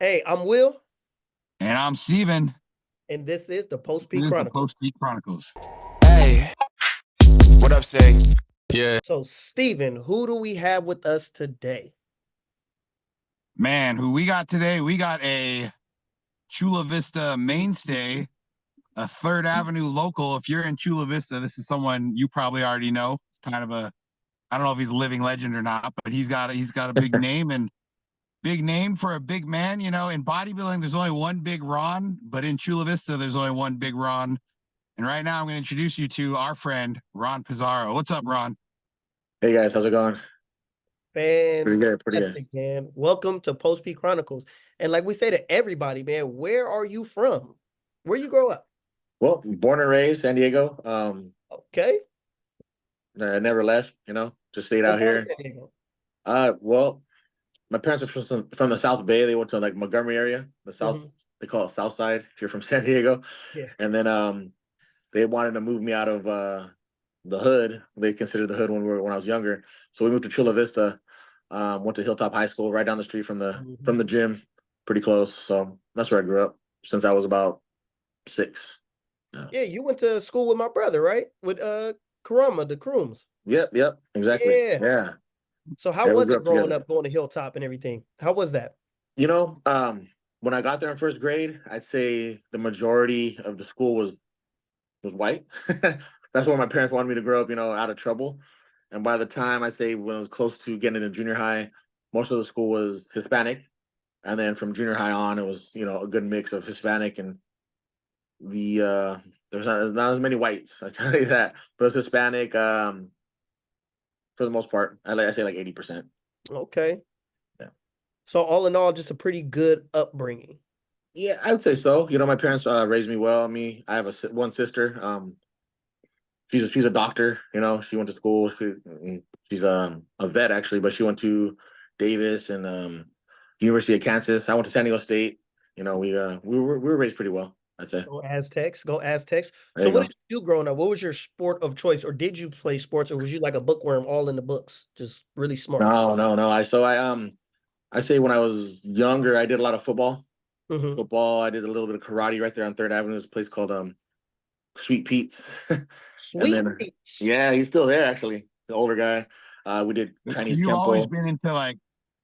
Hey, I'm Will, And I'm Steven. and this is the Post P This is the Chronicles. Post Peak Chronicles. Hey, what up, say? Yeah. So, Steven, who do we have with us today? Man, who we got today? We got a Chula Vista mainstay, a Third Avenue local. If you're in Chula Vista, this is someone you probably already know. It's kind of a, I don't know if he's a living legend or not, but he's got a big name and big name for a big man. You know, in bodybuilding, there's only one big Ron, but in Chula Vista, there's only one big Ron. And right now, I'm going to introduce you to our friend Ron Pizarro. What's up, Ron? Hey guys, how's it going? Pretty good, pretty good. Fantastic, man. Welcome to Post P Chronicles. And like we say to everybody, man, where are you from? Where you grow up? Well, born and raised San Diego. Okay. I never left, just stayed What out part of here. San Diego? Well, my parents are from the South Bay. They went to like Montgomery area, the South. Mhm. They call it South Side if you're from San Diego. Yeah. And then they wanted to move me out of the hood. They considered the hood when I was younger. So we moved to Chula Vista. Went to Hilltop High School, right down the street from the gym, pretty close. So that's where I grew up since I was about 6. Yeah, you went to school with my brother, right? With Karama, the Crooms. Yep, exactly. Yeah. Yeah. So how Yeah, we was grew it up growing together. up, going to Hilltop and everything? How was that? You know, when I got there in first grade, I'd say the majority of the school was white. That's where my parents wanted me to grow up, out of trouble. And by the time I'd say when I was close to getting into junior high, most of the school was Hispanic. And then from junior high on, it was, a good mix of Hispanic and there's not as many whites, I tell you that. But it's Hispanic, for the most part. I say like 80%. Okay. Yeah. So all in all, just a pretty good upbringing. Yeah, I would say so. My parents raised me well. I have one sister. She's a doctor. She went to school. She's a vet actually, but she went to Davis and University of Kansas. I went to San Diego State. We were raised pretty well, I'd say. Go Aztecs. Go Aztecs. There So you what go. did you do growing up? What was your sport of choice? Or did you play sports, or was you like a bookworm all in the books? Just really smart. No, no, no. I say when I was younger, I did a lot of football. Mhm. Football. I did a little bit of karate right there on Third Avenue. There's a place called Sweet Pete's. And Sweet then, Pete's. yeah, he's still there actually, the older guy. We did So Chinese you've always temple. been into like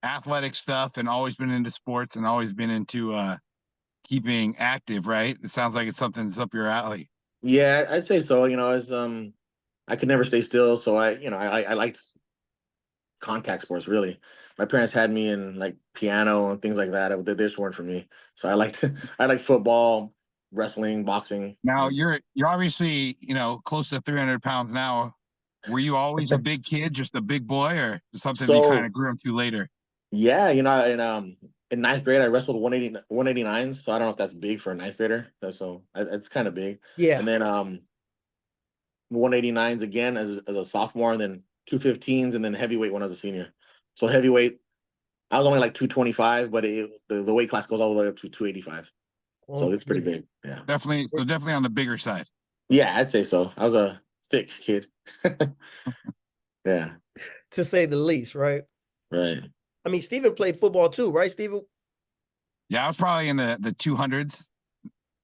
athletic stuff and always been into sports and always been into keeping active, right? It sounds like it's something that's up your alley. Yeah, I'd say so. As I could never stay still, so I liked contact sports really. My parents had me in like piano and things like that. They just weren't for me. So I liked I liked football, wrestling, boxing. Now you're obviously, close to 300 pounds now. Were you always a big kid, just a big boy, or something that you kind So of grew into later? yeah, in ninth grade I wrestled 189s. So I don't know if that's big for a ninth grader. It's kind of big. Yeah. And then 189s again as a sophomore, and then 215s, and then heavyweight when I was a senior. So heavyweight, I was only like 225, but the weight class goes all the way up to 285. So it's pretty big. Yeah. Definitely on the bigger side. Yeah, I'd say so. I was a thick kid. Yeah, To say the least, right? right. I mean, Steven played football too, right, Steven? Yeah, I was probably in the 200s.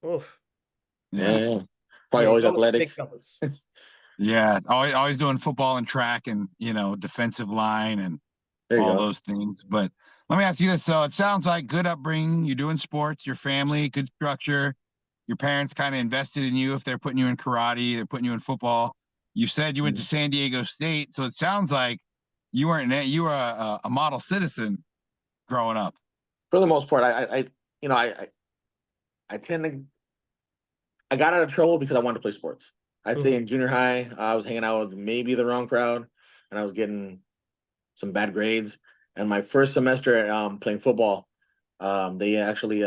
Oof. Yeah, Yeah. yeah. Probably Yeah, always y'all athletic. big fellas. Yeah, always doing football and track and defensive line and There you all go. those things. But let me ask you this: so it sounds like good upbringing. You're doing sports, your family, good structure. Your parents kind of invested in you. If they're putting you in karate, they're putting you in football. You said you went to San Diego State, so it sounds like you were a model citizen growing up. For the most part, you know, I, I tend to, I got out of trouble because I wanted to play sports. I'd say Mhm. in junior high, I was hanging out with maybe the wrong crowd, and I was getting some bad grades. And my first semester playing football, they actually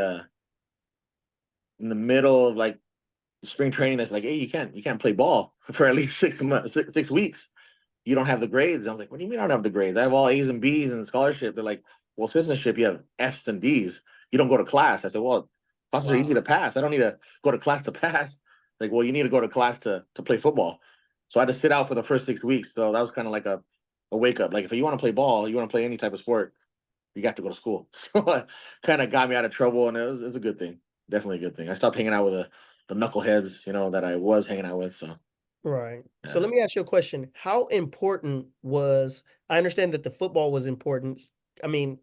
in the middle of like spring training, that's like, hey, you can't play ball for at least 6 months, 6 weeks. You don't have the grades. I was like, what do you mean I don't have the grades? I have all A's and B's and scholarship. They're like, well, citizenship, you have F's and D's. You don't go to class. I said, well, classes are easy to pass. I don't need to go to class to pass. Like, well, you need to go to class to play football. So I had to sit out for the first 6 weeks. So that was kind of like a wake up. Like, if you want to play ball, you want to play any type of sport, you got to go to school. So it kind of got me out of trouble, and it was a good thing. Definitely a good thing. I stopped hanging out with the knuckleheads, that I was hanging out with. So Right. So yeah. let me ask you a question. How important was, I understand that the football was important. I mean,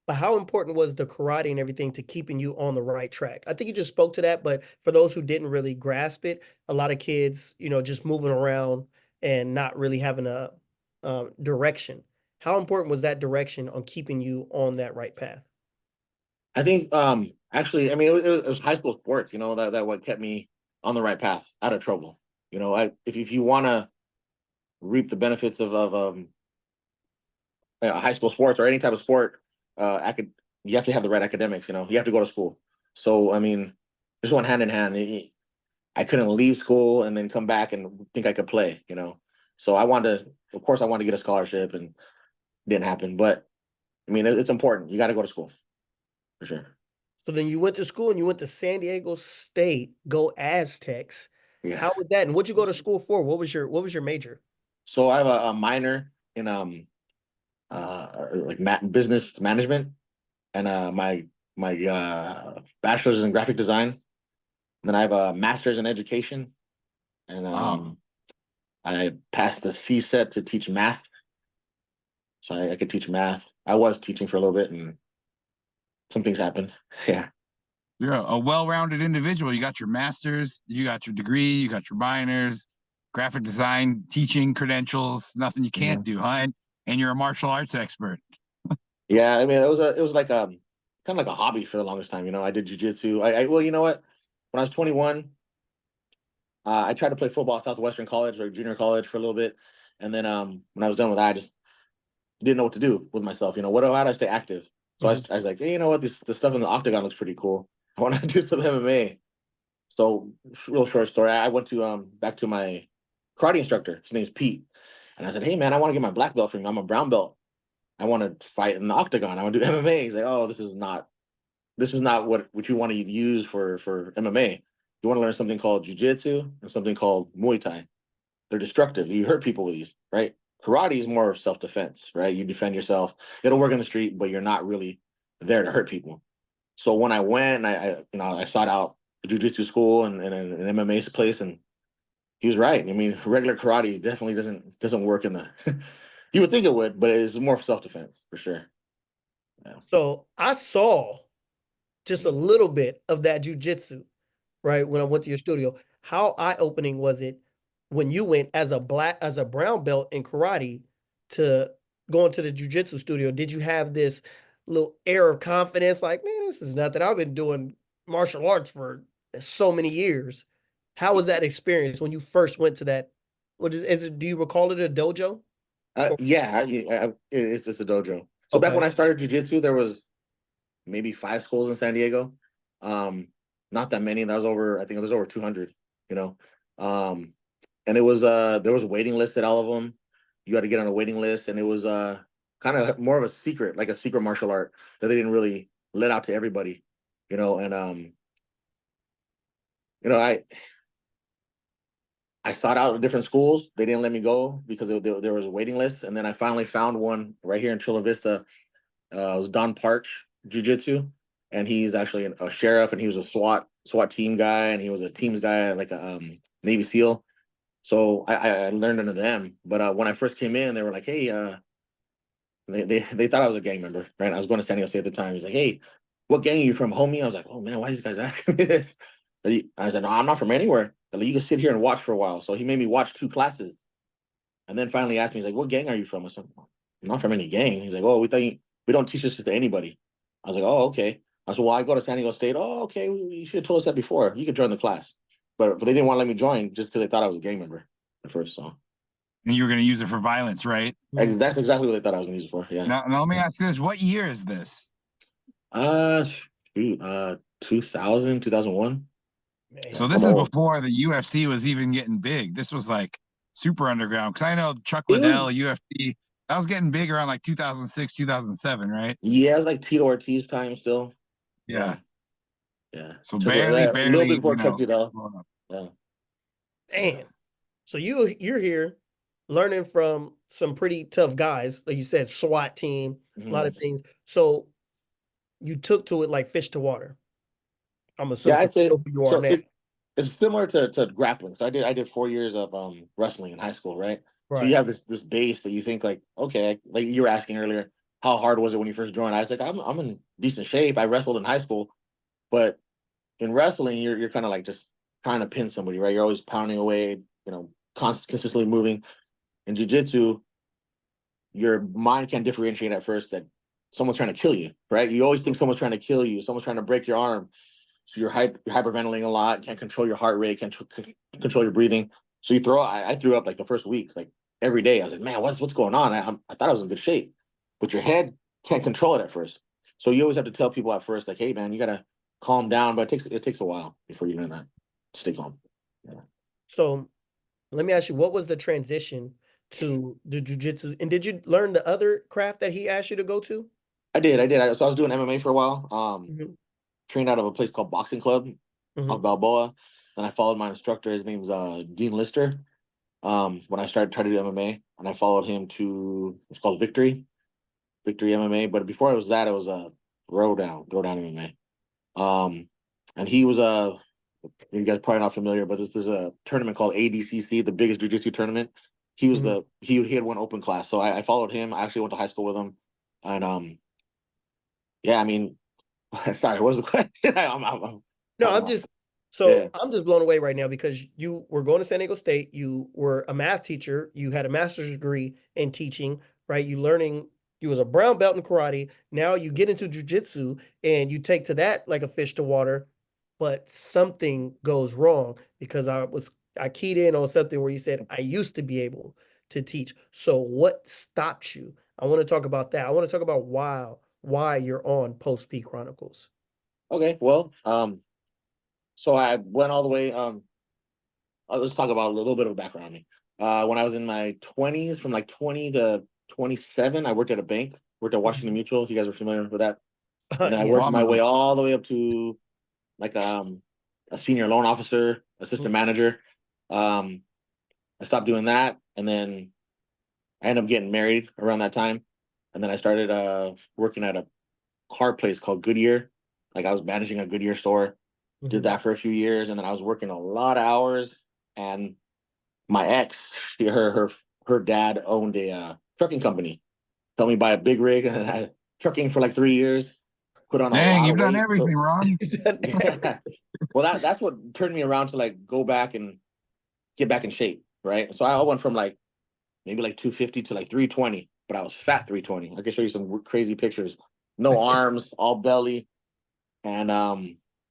but how important was the karate and everything to keeping you on the right track? I think you just spoke to that, but for those who didn't really grasp it, a lot of kids, just moving around and not really having a direction. How important was that direction on keeping you on that right path? I think actually, I mean, it was high school sports, that what kept me on the right path, out of trouble. If you want to reap the benefits of high school sports or any type of sport, you have to have the right academics. You have to go to school. So I mean, just went hand in hand. I couldn't leave school and then come back and think I could play. So of course, I wanted to get a scholarship, and it didn't happen. But I mean, it's important. You got to go to school for sure. So then you went to school and you went to San Diego State, go Aztecs. Yeah. How was that? And what'd you go to school for? What was your major? So I have a minor in like business management, and my bachelor's in graphic design. And then I have a master's in education, and I passed the CSET to teach math. So I could teach math. I was teaching for a little bit, and some things happened. Yeah. You're a well-rounded individual. You got your master's, you got your degree, you got your minors, graphic design, teaching credentials, nothing you can't do, huh? And you're a martial arts expert. Yeah, I mean, it was like kind of like a hobby for the longest time. I did jujitsu. Well, you know what? When I was 21, I tried to play football at Southwestern College or junior college for a little bit, and then when I was done with that, I just didn't know what to do with myself. How do I stay active? So I was like, hey, you know what? The stuff in the octagon looks pretty cool. I want to do some MMA. So, real short story. I went to back to my karate instructor. His name's Pete, and I said, hey man, I want to get my black belt from you. I'm a brown belt. I want to fight in the octagon. I want to do MMA. He's like, oh, this is not what you want to use for MMA. You want to learn something called jujitsu and something called Muay Thai. They're destructive. You hurt people with these, right? Karate is more self-defense, right? You defend yourself. It'll work in the street, but you're not really there to hurt people. So when I went and I sought out a jujitsu school and an MMA place, and he was right. I mean, regular karate definitely doesn't work in the. You would think it would, but it's more self-defense for sure. Yeah. So I saw just a little bit of that jujitsu, right? When I went to your studio, how eye-opening was it when you went as a brown belt in karate to going to the jujitsu studio? Did you have this little air of confidence, like, man, this is nothing. I've been doing martial arts for so many years. How was that experience when you first went to that? What is it? Do you recall it a dojo? Yeah, it's a dojo. So back Okay. when I started jujitsu, there was maybe 5 schools in San Diego. Not that many. I think there's over 200, and it was there was a waiting list at all of them. You had to get on a waiting list, and it was kind of more of a secret, like a secret martial art that they didn't really let out to everybody, and I sought out different schools. They didn't let me go because there was a waiting list, and then I finally found one right here in Chula Vista. It was Don Parch Jiu-Jitsu, and he's actually a sheriff, and he was a SWAT team guy, and he was a teams guy, like a Navy SEAL. So I learned under them. But when I first came in, they were like, "Hey," they thought I was a gang member, right? I was going to San Diego State at the time. He's like, "Hey, what gang are you from, homie?" I was like, "Oh man, why are these guys asking me this?" I said, "No, I'm not from anywhere. You can sit here and watch for a while." So he made me watch 2 classes, and then finally asked me, he's like, "What gang are you from?" I said, "I'm not from any gang." He's like, "Oh, we don't teach this to anybody." I was like, "Oh, okay." I said, "Well, I go to San Diego State." "Oh, okay. You should have told us that before. You could join the class." But they didn't want to let me join just because they thought I was a gang member at first. So And you were going to use it for violence, right? that's exactly what they thought I was going to use it for. Yeah. Now let me ask you this. What year is this? Uh, shoot, 2000, 2001. Man. So this is before the UFC was even getting big. This was like super underground. Because I know Chuck Liddell, UFC, that was getting big around like 2006, 2007, right? Yeah, it was like Tito Ortiz time still. Yeah. Yeah. So Took barely, a little bit before you Chuck know. Liddell. Yeah. Damn. So you're here learning from some pretty tough guys, like you said, SWAT team, a lot Mhm. of things. So you took to it like fish to water. I'm Yeah, assuming I'd because say you know who you are so. now. It's similar to grappling. So I did 4 years of wrestling in high school, right? So you Right. have this base that you think like, okay, like you were asking earlier, how hard was it when you first joined? I was like, I'm in decent shape. I wrestled in high school, but in wrestling, you're kind of like just trying to pin somebody, right? You're always pounding away, consistently moving. In jiu-jitsu, your mind can't differentiate at first that someone's trying to kill you, right? You always think someone's trying to kill you, someone's trying to break your arm. So you're hyperventilating a lot, can't control your heart rate, can't control your breathing. So you throw. I threw up like the first week, like every day. I was like, man, what's going on? I thought I was in good shape, but your head can't control it at first. So you always have to tell people at first, like, hey, man, you gotta calm down. But it takes a while before you learn that. Stay calm. Yeah. So let me ask you, what was the transition to the jujitsu? And did you learn the other craft that he asked you to go to? I did. So I was doing MMA for a while. Hmm. Trained out of a place called Boxing Club Hmm. of Balboa. Then I followed my instructor. His name's Dean Lister. When I started trying to do MMA, and I followed him to it's called Victory MMA. But before it was that, it was a Throwdown MMA. And he was you guys are probably not familiar, but this is a tournament called ADCC, the biggest jiu-jitsu tournament. He was Hmm. he had one open class, so I followed him. I actually went to high school with him, and yeah, I mean, sorry, what was the question? I'm No, kind of off. so Yeah. I'm just blown away right now because you were going to San Diego State, you were a math teacher, you had a master's degree in teaching, right? You was a brown belt in karate. Now you get into jujitsu and you take to that like a fish to water, but something goes wrong because I keyed in on something where you said I used to be able to teach. So what stopped you? I want to talk about that. I want to talk about why you're on Post P Chronicles. Okay. Well, so I went all the way. Let's talk about a little bit of background on me. When I was in my 20s, from like 20 to 27, I worked at a bank. Worked at Washington Mhm. Mutual. If you guys are familiar with that, and then I Yeah. worked my way Prominent. all the way up to like a senior loan officer, assistant manager. Um, I stopped doing that, and then I ended up getting married around that time, and then I started working at a car place called Goodyear. Like I was managing a Goodyear store. Did Mhm. that for a few years, and then I was working a lot of hours. And my ex, her dad owned a trucking company. Helped me buy a big rig, and I trucking for like 3 years. Put on a Dang, lot of you've done weight. everything, So Ron. yeah, well that's what turned me around to like go back and get back in shape, right? So I went from like maybe like 250 to like 320, but I was fat 320. I can show you some crazy pictures. No arms, all belly, and I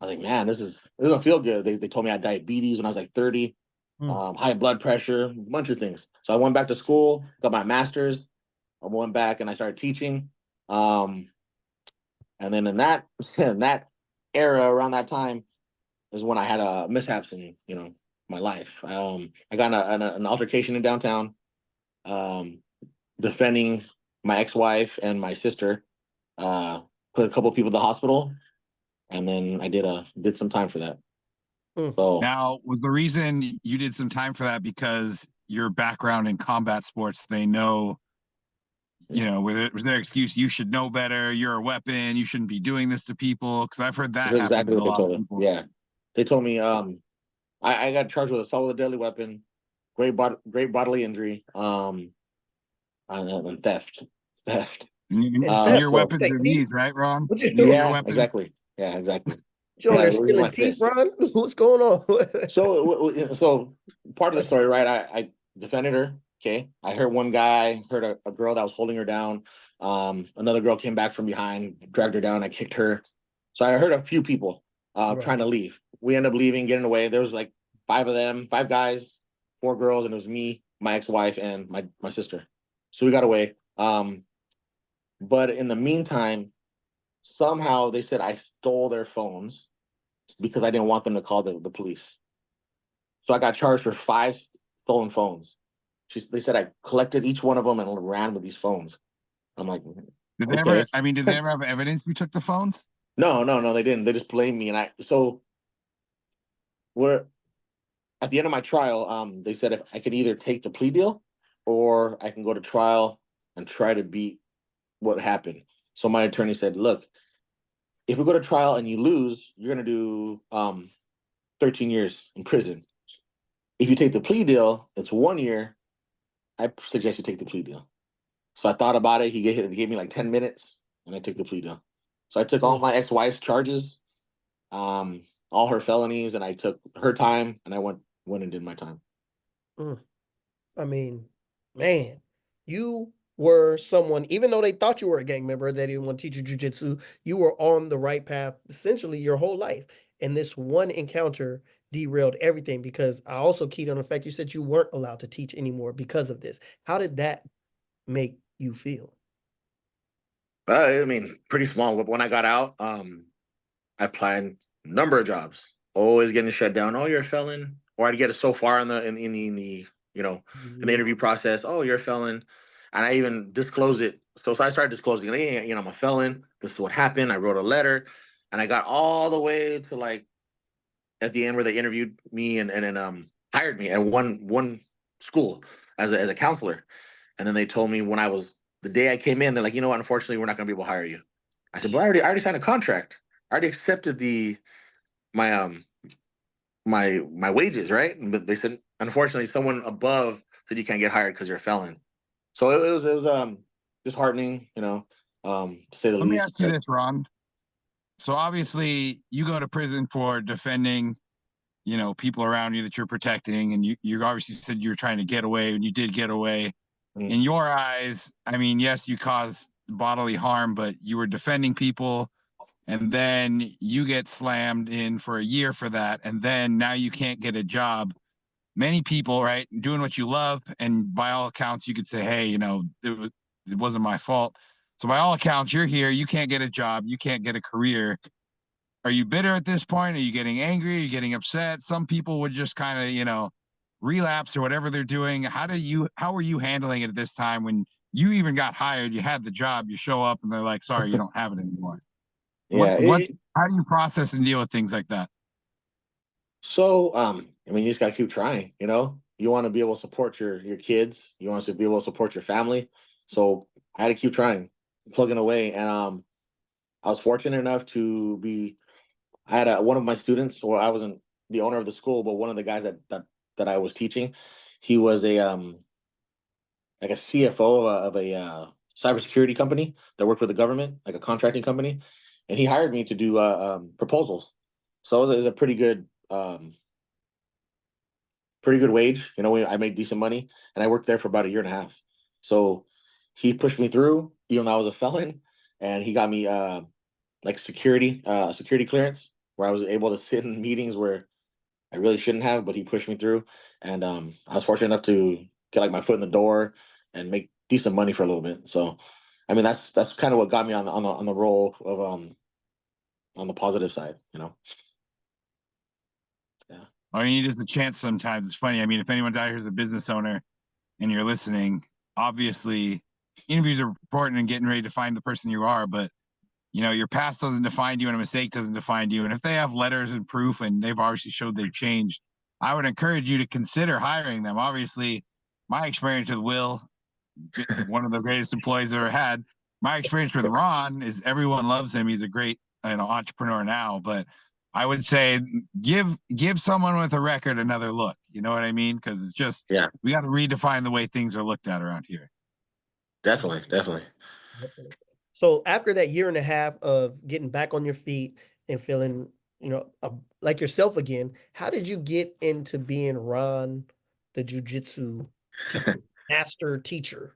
was like, man, this doesn't feel good. They told me I had diabetes when I was like 30, Mm. high blood pressure, a bunch of things. So I went back to school, got my master's. I went back and I started teaching. Um, and then in that in that era, around that time, is when I had a mishaps in my life. I got an altercation in downtown, um, defending my ex-wife and my sister. Uh, Put a couple of people in the hospital, and then I did some time for that. Mm. So Now, was the reason you did some time for that because your background in combat sports, they know, was their excuse, you should know better, you're a weapon, you shouldn't be doing this to people? Because I've heard that that's happens exactly to what a they lot of told me. people. Yeah, they told me I got charged with assault with a deadly weapon, great bodily injury, and theft. And And and theft. your So weapons Take are teeth. these, right, Ron? What you These are do? your yeah, weapons. exactly. Yeah, exactly. You over Yeah, there those are my stealing teeth, fists. Ron? What's going on? So part of the story, right? I defended her. Okay, I heard one guy heard a girl that was holding her down. Another girl came back from behind, dragged her down. I kicked her. So I heard a few people Right. trying to leave. We ended up leaving, getting away. There was like five of them, five guys, four girls, and it was me, my ex-wife, and my sister. So we got away. But in the meantime, somehow they said I stole their phones because I didn't want them to call the police. So I got charged for five stolen phones. They said I collected each one of them and ran with these phones. I'm like, Did they okay. ever, I mean, did they ever have evidence you took the phones? No, no, no, they didn't. They just blamed me. So we're at the end of my trial. They said if I could either take the plea deal or I can go to trial and try to beat what happened. So my attorney said, look, if we go to trial and you lose, you're going to do 13 years in prison. If you take the plea deal, it's 1 year. I suggest you take the plea deal. So I thought about it. He gave me like 10 minutes and I took the plea deal. So I took all my ex-wife's charges, all her felonies, and I took her time and I went and did my time. I mean, man, you were someone, even though they thought you were a gang member, they didn't want to teach you jujitsu, you were on the right path essentially your whole life. And this one encounter derailed everything, because I also keyed on the fact you said you weren't allowed to teach anymore because of this. How did that make you feel? I mean, pretty small. When I got out, I applied a number of jobs, always getting shut down. Oh, you're a felon. Or I'd get it so far in the in the interview process. Oh, you're a felon. And I even disclosed it. So I started disclosing, hey, I'm a felon. This is what happened. I wrote a letter, and I got all the way to like at the end where they interviewed me and hired me at one school as a counselor. And then they told me the day I came in, they're like, you know what, unfortunately, we're not going to be able to hire you. I said, but I already signed a contract. I already accepted my my wages, right? But they said, unfortunately, someone above said you can't get hired because you're a felon. So it was disheartening, to say the Let me least. ask you this, Ron. So obviously you go to prison for defending, people around you that you're protecting, and you obviously said you were trying to get away, and you did get away. In your eyes, I mean, yes, you caused bodily harm, but you were defending people, and then you get slammed in for a year for that, and then now you can't get a job. Many people, right, doing what you love, and by all accounts, you could say, hey, it wasn't my fault. So by all accounts, you're here, you can't get a job, you can't get a career. Are you bitter at this point? Are you getting angry? Are you getting upset? Some people would just kind of, relapse or whatever they're doing. How were you handling it at this time when you even got hired, you had the job, you show up and they're like, sorry, you don't have it anymore. Yeah. How do you process and deal with things like that? So, I mean, you just got to keep trying. You want to be able to support your kids. You want to be able to support your family. So I had to keep trying, plugging away, and I was fortunate enough to be. I had one of my students, or I wasn't the owner of the school, but one of the guys that I was teaching, he was a like a CFO of a cybersecurity company that worked for the government, like a contracting company, and he hired me to do proposals. So it was a pretty good wage. I made decent money, and I worked there for about a year and a half. So he pushed me through, even though I was a felon, and he got me like security clearance, where I was able to sit in meetings where I really shouldn't have, but he pushed me through, and I was fortunate enough to get like my foot in the door and make decent money for a little bit. So, I mean, that's kind of what got me on the roll of on the positive side. Yeah. All you need is a chance sometimes. It's funny. I mean, if anyone's out here is a business owner and you're listening, obviously interviews are important and getting ready to find the person you are, but your past doesn't define you and a mistake doesn't define you. And if they have letters and proof and they've obviously showed they've changed, I would encourage you to consider hiring them. Obviously, my experience with Will, one of the greatest employees I've ever had, my experience with Ron is everyone loves him. He's a great entrepreneur now, but I would say give someone with a record another look. You know what I mean? Because it's just, Yeah, we got to redefine the way things are looked at around here. definitely. So after that year and a half of getting back on your feet and feeling, like yourself again, how did you get into being Ron, the jujitsu master teacher?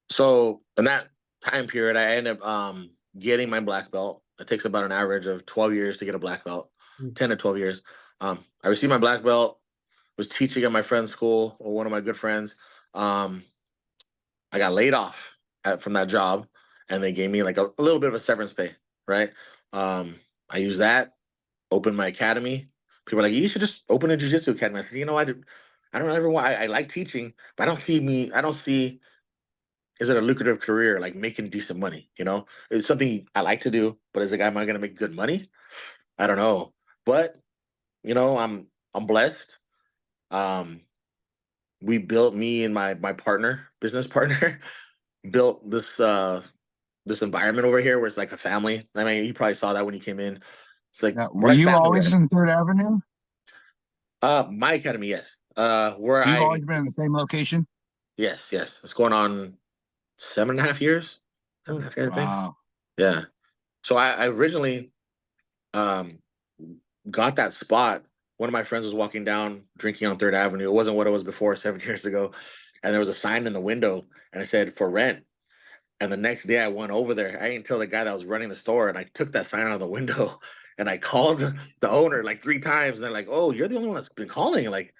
So in that time period, I ended up getting my black belt. It takes about an average of 12 years to get a black belt, 10 to 12 years. I received my black belt, was teaching at my friend's school, or one of my good friends. I got laid off from that job, and they gave me like a little bit of a severance pay, right? I used that, opened my academy. People are like, you should just open a jiu-jitsu academy. I said, I don't ever want, I like teaching, but I don't see, is it a lucrative career, like making decent money? It's something I like to do, but is it, am I going to make good money? I don't know. But, I'm blessed. Um, we built, me and my partner, business partner, built this environment over here where it's like a family. I mean, you probably saw that when you came in. It's like Yeah. we're Were like you family over always here. in Third Avenue? My academy, yes. Where So you've I always been in the same location? yes. It's going on 7.5 years. Seven Mm. and a half years, I think. Wow. Yeah. So I originally um got that spot. One of my friends was walking down drinking on Third Avenue. It wasn't what it was before 7 years ago. And there was a sign in the window and it said for rent. And the next day I went over there. I didn't tell the guy that was running the store, and I took that sign out of the window and I called the owner like 3 times. And they're like, "Oh, you're the only one that's been calling." Like,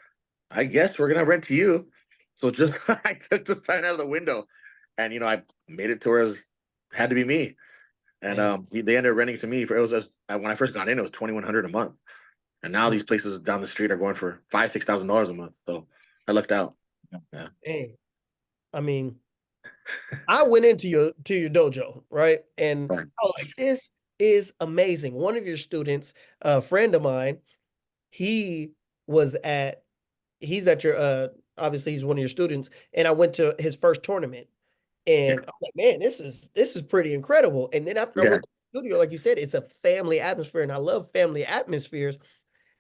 I guess we're gonna rent to you. So just I took the sign out of the window, and I made it to where it had to be me. And Man. they ended up renting to me for it was when I first got in, it was 2,100 a month. And now these places down the street are going for $5,000-6,000 a month. So I lucked out. Yeah. Dang. I mean, I went into your dojo, right? And Right. I was like, this is amazing. One of your students, a friend of mine, he was at he's at your obviously he's one of your students, and I went to his first tournament. Yeah. And I'm like, man, this is pretty incredible. And then after I Yeah. went to the studio, like you said, it's a family atmosphere, and I love family atmospheres.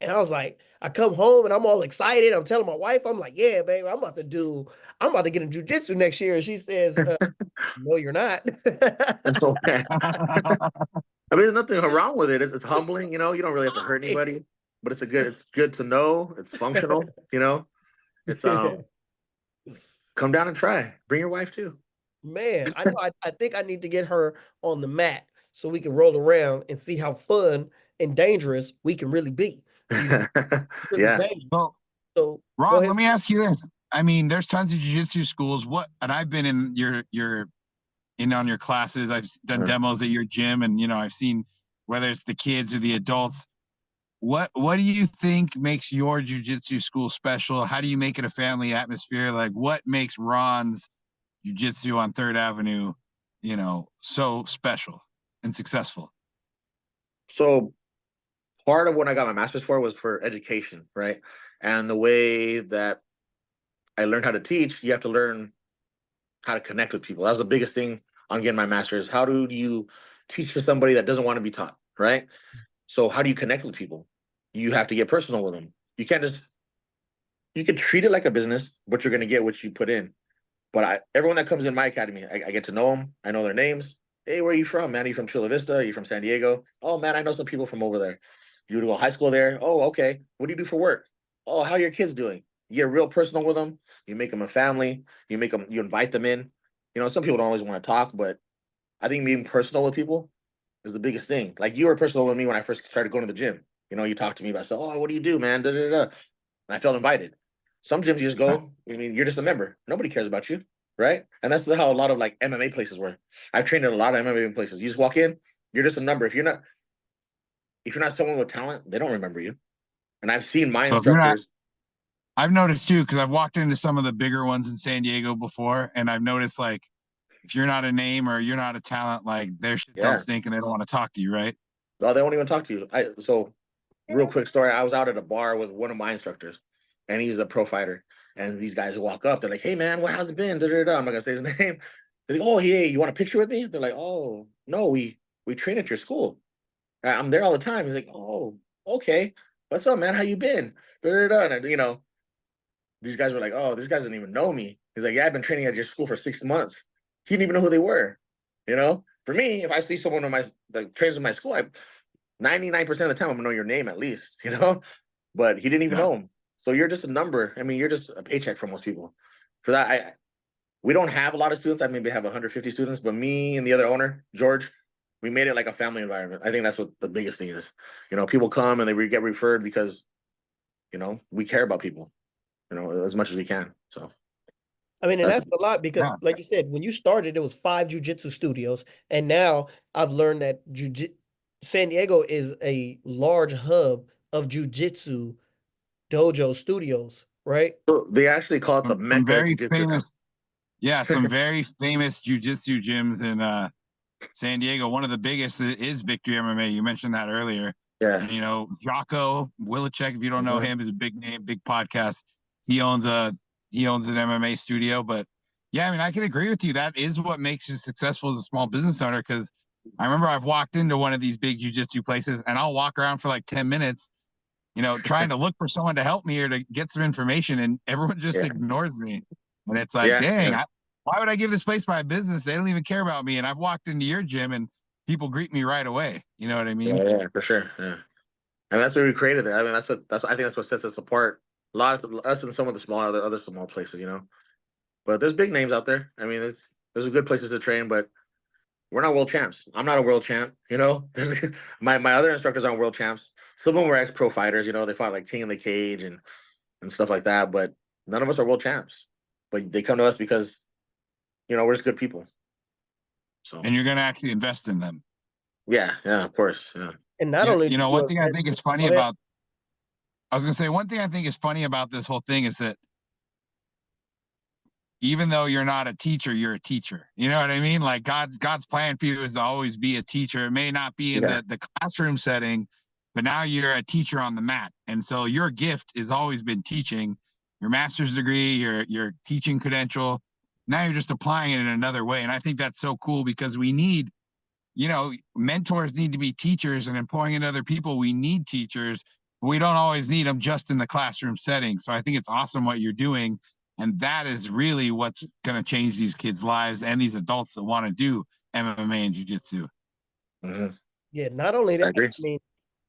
And I was like, I come home and I'm all excited. I'm telling my wife, I'm like, yeah, babe, I'm about to get in jujitsu next year. And she says, no, you're not. That's okay. I mean, there's nothing wrong with it. It's humbling, you don't really have to hurt anybody, but it's good to know. It's functional. It's come down and try. Bring your wife too. Man, I know. I think I need to get her on the mat so we can roll around and see how fun and dangerous we can really be. Really Yeah. dangerous. So, So go Ron, ahead. let me ask you this. I mean, there's tons of jiu-jitsu schools. And I've been in your in on your classes. I've done Uh, demos at your gym, and I've seen whether it's the kids or the adults. What do you think makes your jiu-jitsu school special? How do you make it a family atmosphere? Like, what makes Ron's jiu-jitsu on Third Avenue, so special and successful? So part of what I got my master's for was for education, right? And the way that I learned how to teach, you have to learn how to connect with people. That was the biggest thing on getting my master's. How do you teach to somebody that doesn't want to be taught, right? So how do you connect with people? You have to get personal with them. You can't just you can treat it like a business, but you're going to get what you put in. But everyone that comes in my academy, I get to know them. I know their names. Hey, where are you from, man? Are you from Chula Vista? Are you from San Diego? Oh, man, I know some people from over there. You go to high school there? Oh, okay. What do you do for work? Oh, how are your kids doing? You get real personal with them. You make them a family. You invite them in. Some people don't always want to talk, but I think being personal with people is the biggest thing. Like you were personal with me when I first started going to the gym. You talked to me about, oh, what do you do, man? Da, da, da. And I felt invited. Some gyms you just go, I mean, you're just a member. Nobody cares about you, right? And that's how a lot of like MMA places were. I've trained in a lot of MMA places. You just walk in, you're just a number. If you're not someone with talent, they don't remember you. And I've seen my So if you're not, instructors. I've noticed too, because I've walked into some of the bigger ones in San Diego before, and I've noticed like if you're not a name or you're not a talent, like their shit don't Yeah, stink and they don't want to talk to you, right? oh, they won't even talk to you. So real quick story. I was out at a bar with one of my instructors, and he's a pro fighter. And these guys walk up, they're like, "Hey man, how's it been?" Da, da, da. I'm not gonna say his name. They're like, "Oh, hey, you want a picture with me?" They're like, "Oh, no, we train at your school. I'm there all the time." He's like, "Oh, okay. What's up, man? How you been?" Da, da, da. And these guys were like, "Oh, this guy doesn't even know me." He's like, "Yeah, I've been training at your school for 6 months." He didn't even know who they were. For me, if I see someone in the trains in my school, 99% of the time I'm gonna know your name at least. But he didn't even Yeah. know him. So you're just a number. I mean, you're just a paycheck for most people. For that, we don't have a lot of students. I maybe have 150 students, but me and the other owner, George, we made it like a family environment. I think that's what the biggest thing is. People come and they get referred because we care about people, as much as we can. So I mean, and that's that's a lot because, Yeah. like you said, when you started, it was 5 jujitsu studios, and now I've learned that San Diego is a large hub of jujitsu dojo studios, right? so they actually call it the Some Mecca of very Jiu-Jitsu now. famous, yeah, some very famous jujitsu gyms in San Diego. One of the biggest is Victory MMA. You mentioned that earlier. Yeah. And Jocko Willicek, if you don't know Mhm. him, is a big name, big podcast. He owns he owns an MMA studio. But yeah, I mean, I can agree with you. That is what makes you successful as a small business owner. Because I remember I've walked into one of these big jujitsu places, and I'll walk around for like 10 minutes, trying to look for someone to help me or to get some information, and everyone just Yeah. ignores me. And it's like, Yeah. dang, Yeah. why would I give this place my business? They don't even care about me. And I've walked into your gym and people greet me right away. You know what I mean? Yeah, for sure. Yeah. And that's what we created it. I mean, I think that's what sets us apart. A lot of us and some of the smaller other small places, But there's big names out there. I mean, there's good places to train, but we're not world champs. I'm not a world champ. There's my other instructors aren't world champs. Some of them were ex-pro fighters. They fought like King in the Cage and stuff like that. But none of us are world champs. But they come to us because we're just good people. So And you're going to actually invest in them. yeah, of course. Yeah. And not only do One you thing I think is funny go ahead. about, I was going to say, one thing I think is funny about this whole thing is that even though you're not a teacher, you're a teacher. You know what I mean? Like God's plan for you is to always be a teacher. It may not be in the classroom setting, but now you're a teacher on the mat. And so your gift has always been teaching. Your master's degree, your teaching credential. Now you're just applying it in another way. And I think that's so cool because we need, mentors need to be teachers, and employing in other people, we need teachers, but we don't always need them just in the classroom setting. So I think it's awesome what you're doing. And that is really what's going to change these kids' lives and these adults that want to do MMA and jiu-jitsu. Mm-hmm. Yeah, not only that, I agree.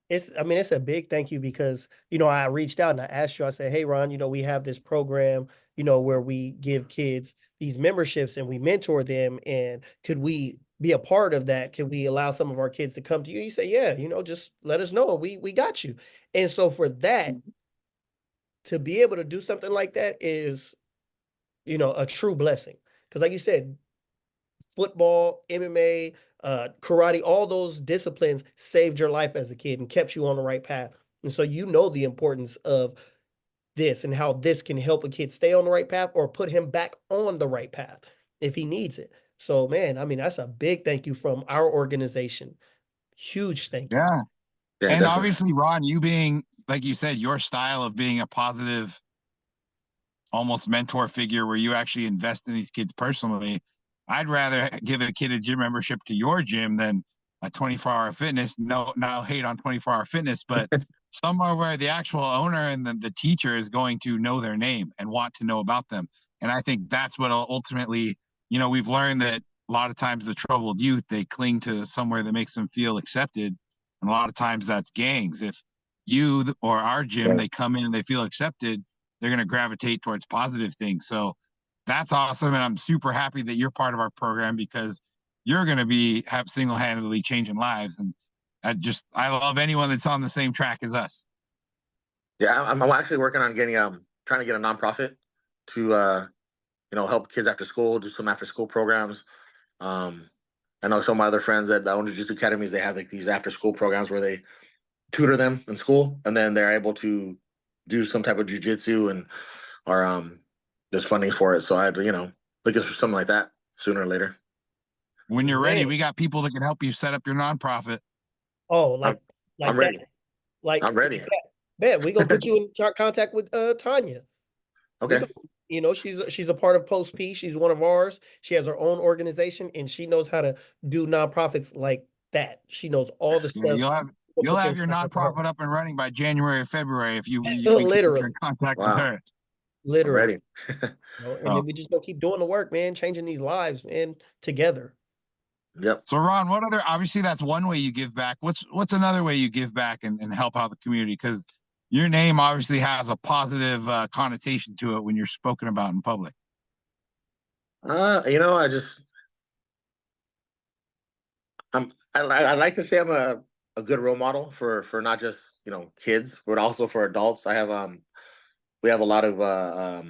it's a big thank you because, I reached out and I asked you, I said, hey, Ron, we have this program, where we give kids these memberships and we mentor them. And could we be a part of that? Could we allow some of our kids to come to you? You say, yeah, just let us know. We got you. And so for that, to be able to do something like that is, a true blessing. Because like you said, football, MMA, karate, all those disciplines saved your life as a kid and kept you on the right path. And so the importance of this and how this can help a kid stay on the right path or put him back on the right path if he needs it. So, man, I mean, that's a big thank you from our organization. Huge thank you. Yeah. Yeah, And definitely. obviously, Ron, you being, like you said, your style of being a positive, almost mentor figure where you actually invest in these kids personally. I'd rather give a kid a gym membership to your gym than a 24-hour fitness. No hate on 24-hour fitness, but somewhere where the actual owner and the teacher is going to know their name and want to know about them. And I think that's what ultimately, we've learned that a lot of times the troubled youth, they cling to somewhere that makes them feel accepted. And a lot of times that's gangs. If you or our gym, they come in and they feel accepted, they're going to gravitate towards positive things. So that's awesome. And I'm super happy that you're part of our program because you're going to have single-handedly changing lives. And I love anyone that's on the same track as us. Yeah, I'm actually working on trying to get a nonprofit to help kids after school, do some after school programs. I know some of my other friends that own jiu-jitsu academies, they have like these after school programs where they tutor them in school and then they're able to do some type of jiu-jitsu or there's funding for it. So I'd, looking for something like that sooner or later. When you're ready, Man. we got people that can help you set up your nonprofit. Oh, I'm ready. that. Like I'm ready. Man, we're gonna put you in contact with Tanya. Okay. She's a part of Post P. She's one of ours. She has her own organization and she knows how to do nonprofits like that. She knows all the stuff. You'll have your nonprofit up and running by January or February if we Literally keep in contact with Wow. her. Literally. I'm ready. And then we just gonna keep doing the work, man, changing these lives, man, together. Yep. So Ron, obviously that's one way you give back. What's another way you give back and help out the community? Because your name obviously has a positive connotation to it when you're spoken about in public. I like to say I'm a good role model for not just kids but also for adults. We have a lot of I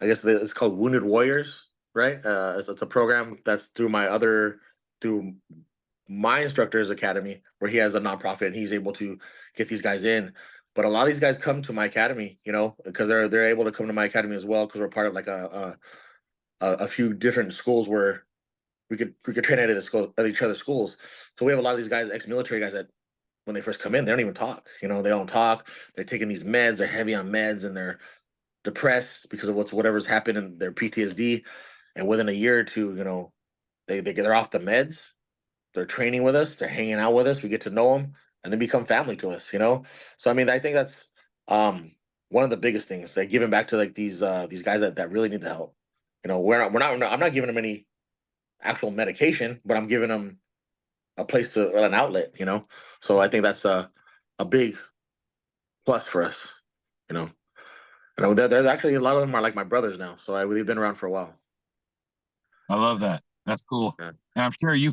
guess it's called Wounded Warriors, right? It's a program that's through my instructor's academy where he has a nonprofit and he's able to get these guys in. But a lot of these guys come to my academy, because they're able to come to my academy as well because we're part of like a few different schools where we could train at each other's schools. So we have a lot of these guys, ex-military guys, that when they first come in, they don't even talk. They don't talk. They're taking these meds. They're heavy on meds, and they're depressed because of whatever's happened in their PTSD, and within a year or two, they're off the meds. They're training with us. They're hanging out with us. We get to know them, and they become family to us. So I mean, I think that's one of the biggest things. Like giving back to like these guys that really need the help. We're not. I'm not giving them any actual medication, but I'm giving them a place an outlet. So I think that's a big plus for us. You know, there's actually a lot of them are like my brothers now. So we've been around for a while. I love that. That's cool. Yeah. And I'm sure you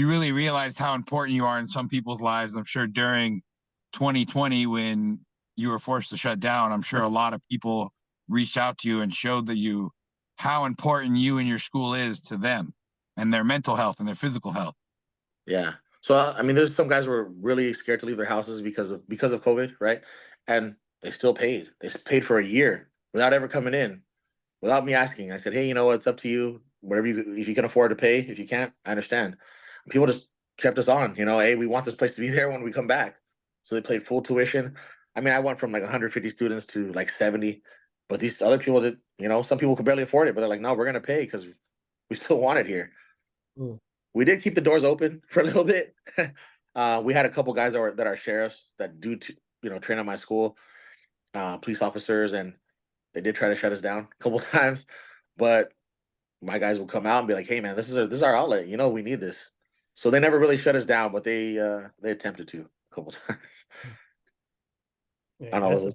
really realized how important you are in some people's lives. I'm sure during 2020, when you were forced to shut down, I'm sure a lot of people reached out to you and showed how important you and your school is to them and their mental health and their physical health. Yeah. So I mean, there's some guys who are really scared to leave their houses because of COVID, right? And they still paid. They paid for a year without ever coming in, without me asking. I said, hey, it's up to you. Whatever if you can afford to pay. If you can't, I understand. People just kept us on. Hey, we want this place to be there when we come back. So they paid full tuition. I mean, I went from like 150 students to like 70, but these other people that some people could barely afford it, but they're like, no, we're gonna pay because we still want it here. Mm. We did keep the doors open for a little bit. We had a couple guys that are sheriffs that do train at my school, police officers, and they did try to shut us down a couple times, but my guys will come out and be like, hey man, this is our outlet. We need this. So they never really shut us down, but they attempted to a couple times. Yeah, I don't know.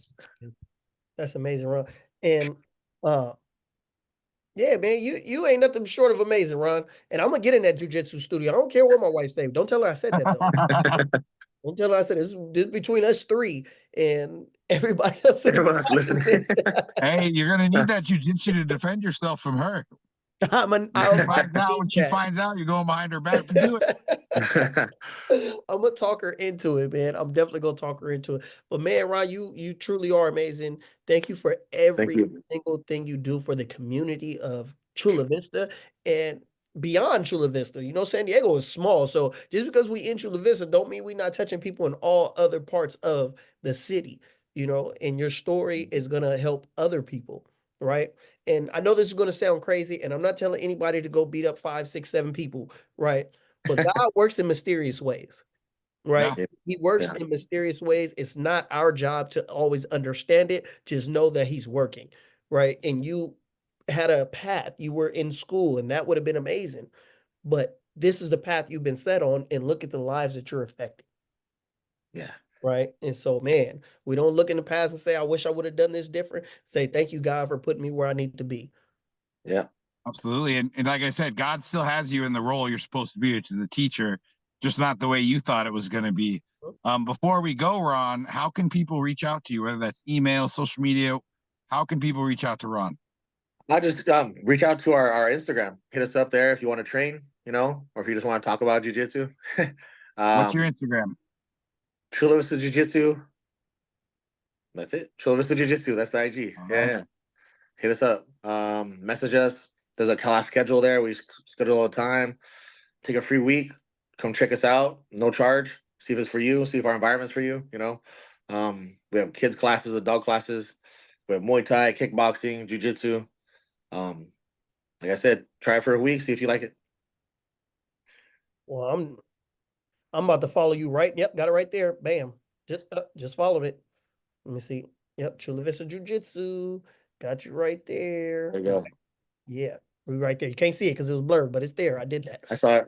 that's amazing, Ron. And yeah, man, you ain't nothing short of amazing, Ron. And I'm gonna get in that jujitsu studio. I don't care where my wife stays. Don't tell her I said that though. Don't tell her I said this is between us three and everybody else. Everyone else listening. Hey, you're gonna need that jujitsu to defend yourself from her. I'll When she finds out, you're going behind her back to do it. I'm gonna talk her into it, man. I'm definitely gonna talk her into it. But man, Ron, you truly are amazing. Thank you for every single thing you do for the community of Chula Vista and beyond Chula Vista. San Diego is small, so just because we in Chula Vista don't mean we're not touching people in all other parts of the city. And your story is gonna help other people, right? And I know this is gonna sound crazy, and I'm not telling anybody to go beat up 5, 6, 7 people, right? But God works in mysterious ways, right? Yeah. He works in mysterious ways. It's not our job to always understand it. Just know that he's working, right? And you had a path. You were in school, and that would have been amazing. But this is the path you've been set on, and look at the lives that you're affecting. Yeah. Right. And so, man, we don't look in the past and say, I wish I would have done this different. Say, thank you, God, for putting me where I need to be. Yeah. Absolutely. And like I said, God still has you in the role you're supposed to be, which is a teacher, just not the way you thought it was going to be. Before we go, Ron, how can people reach out to you, whether that's email, social media? How can people reach out to Ron? I just reach out to our Instagram. Hit us up there if you want to train, or if you just want to talk about jiu-jitsu. What's your Instagram? Chula Vista Jiu-Jitsu. That's it. Chula Vista Jiu-Jitsu. That's the IG. Yeah. Hit us up. Message us. There's a class schedule there. We schedule all the time. Take a free week. Come check us out. No charge. See if it's for you. See if our environment's for you. We have kids classes, adult classes. We have Muay Thai, kickboxing, jiu-jitsu. Like I said, try it for a week. See if you like it. Well, I'm about to follow you right. Yep, got it right there. Bam. Just followed it. Let me see. Yep, Chula Vista Jiu-Jitsu. Got you right there. There you go. Yeah, we right there. You can't see it because it was blurred, but it's there. I did that. I saw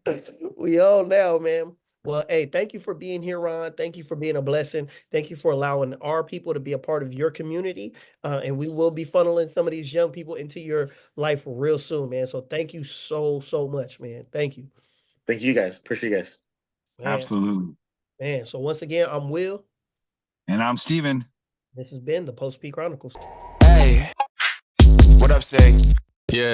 it. We all know, man. Well, hey, thank you for being here, Ron. Thank you for being a blessing. Thank you for allowing our people to be a part of your community. And we will be funneling some of these young people into your life real soon, man. So thank you so much, man. Thank you. Thank you guys. Appreciate you guys. Man. Absolutely. Man, so once again, I'm Will. And I'm Steven. This has been the Post P Chronicles. Hey, what up, say? Yeah.